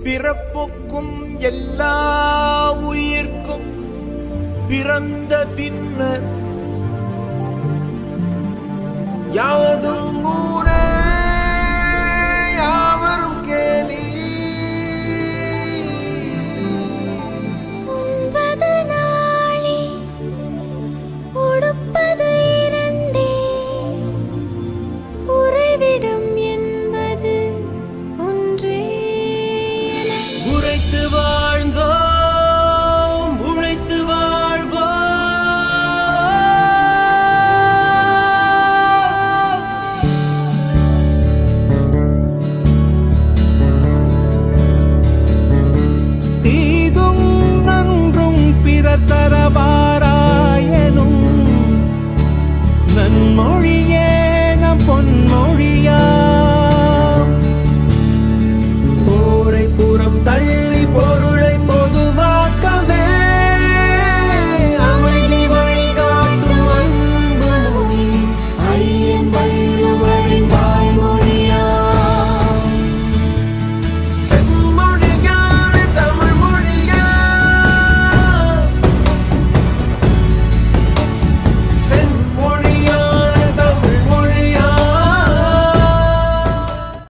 பிறப்புக்கும் எல்லா உயிர்க்கும் பிறந்த பின்னர் யாவதும் ஊரே யாவரும் கேலி. உண்பது நாழி உடுப்பது இரண்டே, உறைவிடம் என்பது ஒன்றே. உழைத்து வாழ்ந்தோம் உழைத்து வாழ்வோம். தீதும் நன்றும் பிறர் தரவா